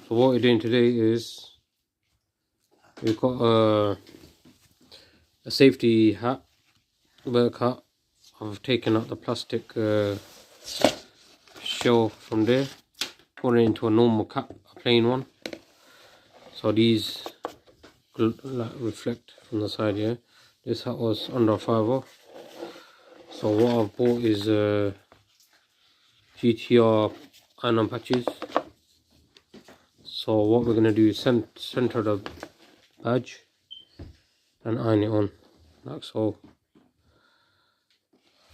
So what we're doing today is we've got a safety hat, work hat. I've taken out the plastic shell from there, put it into a normal cap, a plain one. So these like reflect from the side here. This hat was under a £5. So what I've bought is GTR iron patches. So what we're going to do is center the badge and iron it on, like so.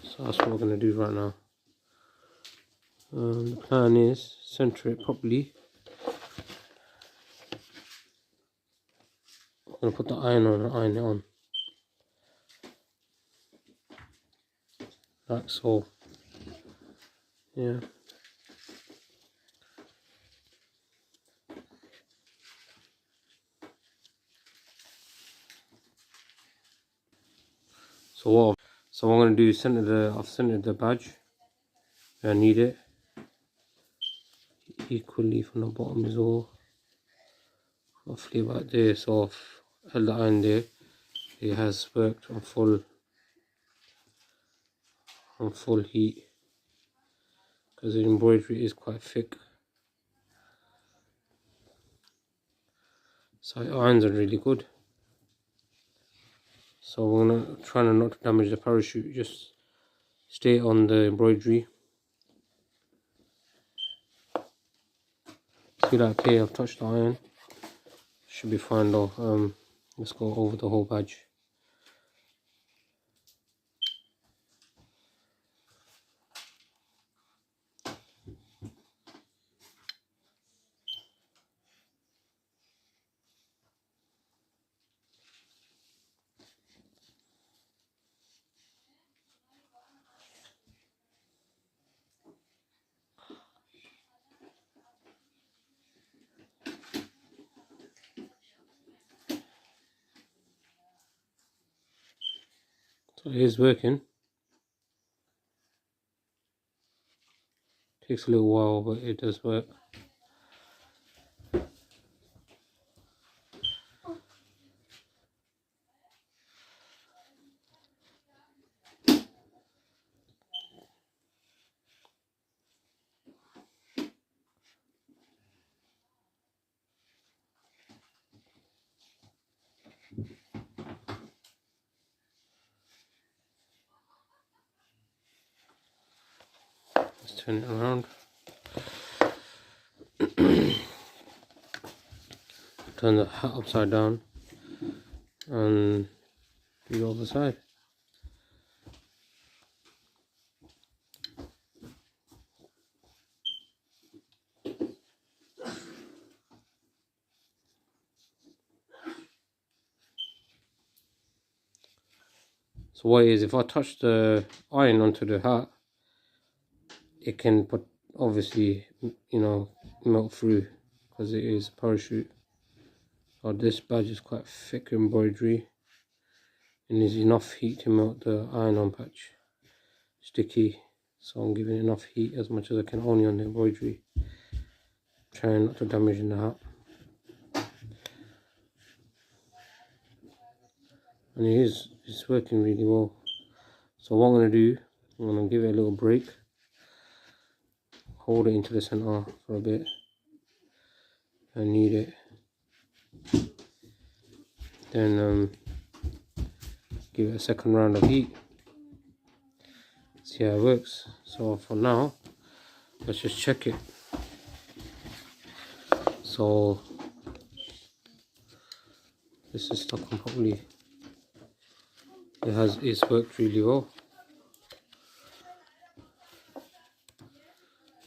So that's what we're going to do right now. The plan is center it properly. I'm going to put the iron on and iron it on, like so. Yeah. So what I'm going to do is I've centered the badge where I need it, equally from the bottom as well, roughly about there. So I've held the iron there. It has worked on full heat because the embroidery is quite thick, so it irons are really good. So we're gonna try not to damage the parachute, just stay on the embroidery. See that? Okay, I've touched the iron, should be fine though. Let's go over the whole badge. So it is working. Takes a little while, but it does work. Let's turn it around. Turn the hat upside down and do the other side. So what it is, if I touch the iron onto the hat, it can obviously, you know, melt through because it is parachute. So this badge is quite thick embroidery and there's enough heat to melt the iron-on patch. Sticky, so I'm giving enough heat as much as I can only on the embroidery, trying not to damage the hat. And it's working really well. So what I'm going to do, I'm going to give it a little break, hold it into the center for a bit, I need it, then give it a second round of heat, see how it works. So for now, let's just check it. So this is stuck on properly. It's worked really well.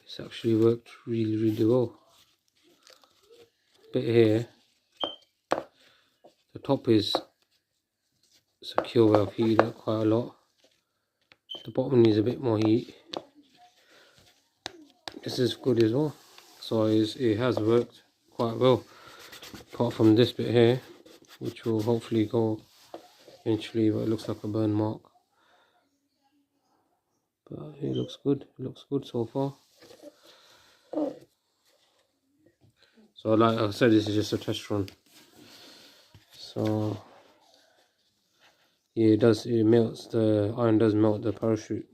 It's actually worked really well. Bit here, the top is secure. I've heated it quite a lot. The bottom needs a bit more heat. This is good as well. So it has worked quite well, apart from this bit here, which will hopefully go eventually, but it looks like a burn mark. But it looks good. It looks good so far. So So like I said, this is just a test run. So yeah, it melts, the iron does melt the parachute.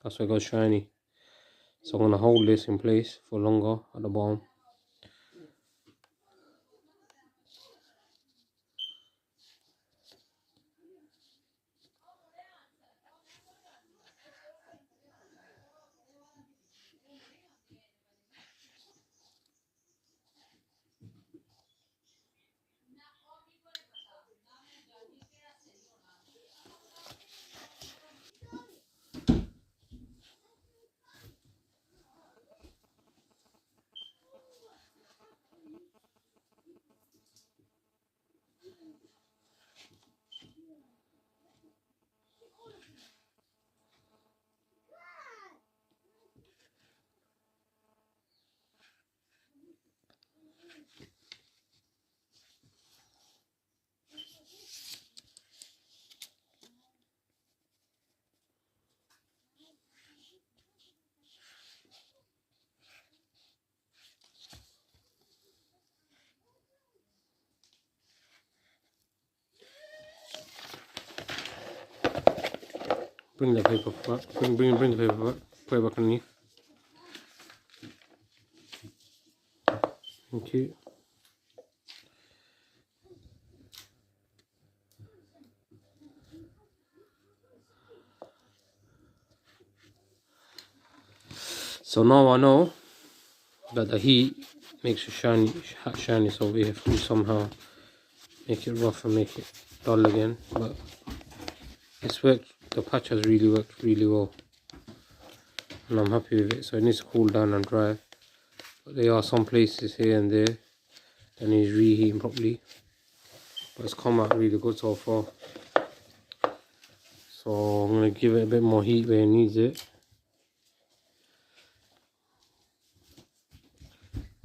That's why it goes shiny. So I'm gonna hold this in place for longer at the bottom. Bring the paper back. Bring the paper back. Put it back underneath. Thank you. So now I know that the heat makes it shiny. So we have to somehow make it rough and make it dull again. But it's worked. The patch has really worked really well, and I'm happy with it. So it needs to cool down and dry. But there are some places here and there that needs reheating properly. But it's come out really good so far. So I'm gonna give it a bit more heat where it needs it.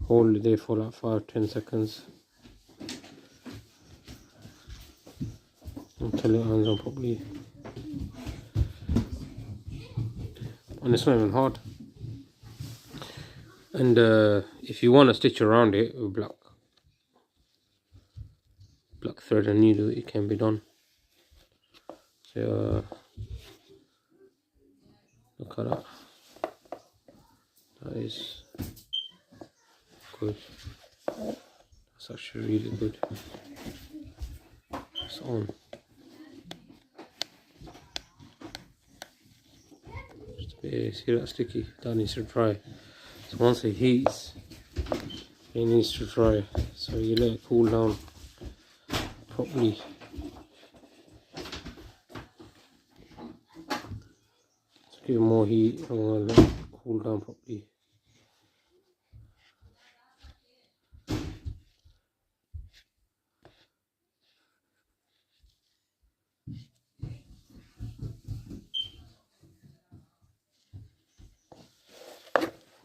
Hold it there for like 5-10 seconds until it irons on properly. And it's not even hard. And if you want to stitch around it with black thread and needle, it can be done. So look at that. That is good. That's actually really good. It's on. Just a bit, see that sticky? That needs to dry. So once it heats, it needs to dry. So you let it cool down properly. Let's give it more heat and we'll let it cool down properly.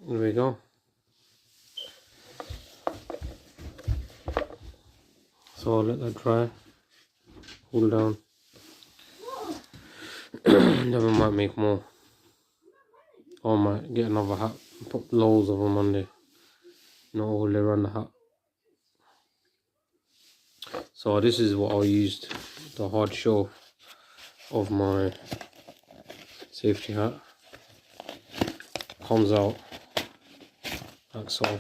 There we go. So I'll let that dry, cool down. Then we might make more. Or I might get another hat and put loads of them on there. Not all the way around the hat. So this is what I used, the hard shell of my safety hat. Comes out like so.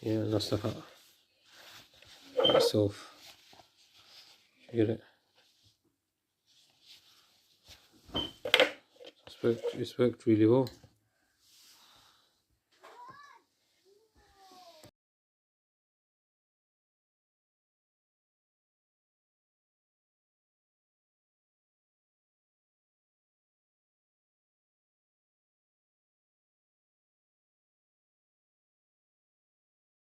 Yeah, that's the hat itself. You get it? It's worked really well.